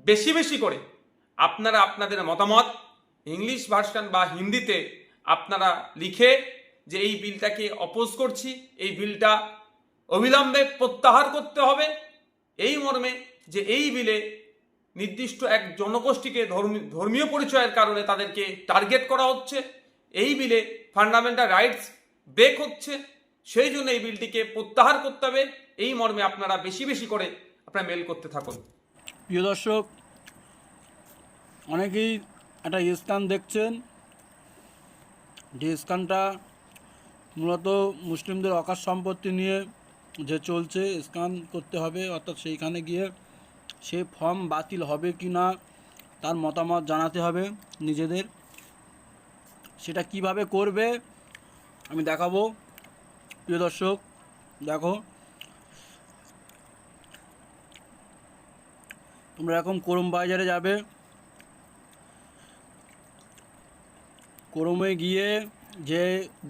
বেশি বেশি করে আপনারা আপনাদের মতামত ইংলিশ ভার্সন বা হিন্দিতে আপনারা লিখে যে এই বিলটাকে অপোজ করছি, এই বিলটা অবিলম্বে প্রত্যাহার করতে হবে, এই মর্মে যে এই বিলে নির্দিষ্ট এক জনগোষ্ঠীকে ধর্মীয় পরিচয়ের কারণে তাদেরকে টার্গেট করা হচ্ছে, এই বিলে ফান্ডামেন্টাল রাইটস ব্রেক হচ্ছে, সেই জন্য এই বিলটিকে প্রত্যাহার করতে হবে, এই মর্মে আপনারা বেশি বেশি করে আপনারা মেল করতে থাকুন। প্রিয় দর্শক, অনেকেই একটা স্ক্যান দেখছেন, যে স্ক্যানটা মূলত মুসলিমদের অকাশ সম্পত্তি নিয়ে যে চলছে, স্ক্যান করতে হবে, অর্থাৎ সেইখানে গিয়ে সে ফর্ম বাতিল হবে কি না তার মতামত জানাতে হবে নিজেদের। সেটা কিভাবে করবে আমি দেখাবো। প্রিয় দর্শক দেখো, তোমরা এরকম ক্রোম ব্রাউজারে যাবে, ক্রোমে গিয়ে যে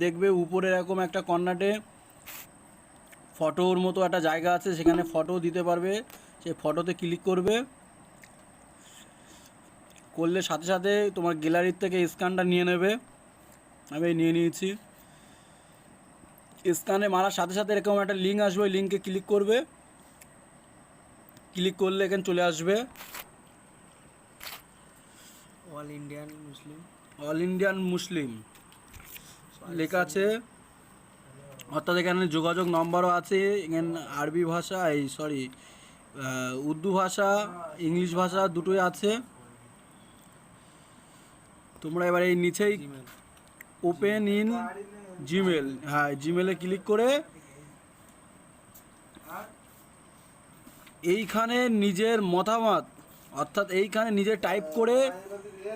দেখবে উপরে এরকম একটা কর্নারে ফটোর মতো একটা জায়গা আছে, সেখানে ফটো দিতে পারবে, সেই ফটোতে ক্লিক করবে, করলে সাথে সাথে তোমার গ্যালারির থেকে স্ক্যানটা নিয়ে নেবে। আমি নিয়ে নিয়েছি। স্ক্যানে মারার সাথে সাথে এরকম একটা লিঙ্ক আসবে, ওই লিঙ্কে ক্লিক করবে, ক্লিক করলে এখানে চলে আসবে অল ইন্ডিয়ান মুসলিম লেখা আছে, অর্থাৎ এখানে যোগাযোগ নম্বরও আছে। এখানে আরবি ভাষা, উর্দু ভাষা, ইংলিশ ভাষা দুটোই আছে। তোমরা এবার এই নিচেই ওপেন ইন জিমেল, হ্যাঁ জিমেলে ক্লিক করে এইখানে নিজের মতামত, অর্থাৎ এইখানে নিজে টাইপ করে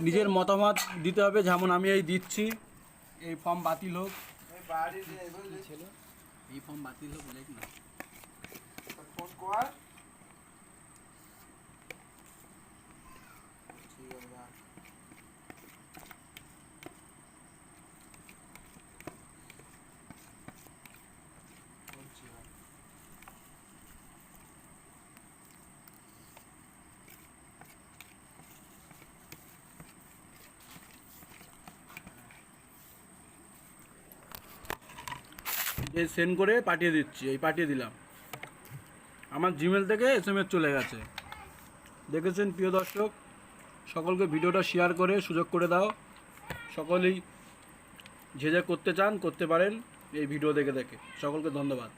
নিজের মতামত দিতে হবে। যেমন আমি এই দিচ্ছি, এই ফর্ম বাতিল হোক, এই ফর্ম বাতিল হোক, বলে না এই সেন্ড করে পাঠিয়ে দিচ্ছি। এই পাঠিয়ে দিলাম, আমার জিমেল থেকে SMS চলে গেছে। দেখেছেন প্রিয় দর্শক, সকলকে ভিডিওটা শেয়ার করে সুযোগ করে দাও। সকলেই যে যা করতে চান করতে পারেন এই ভিডিও দেখে। সকলকে ধন্যবাদ।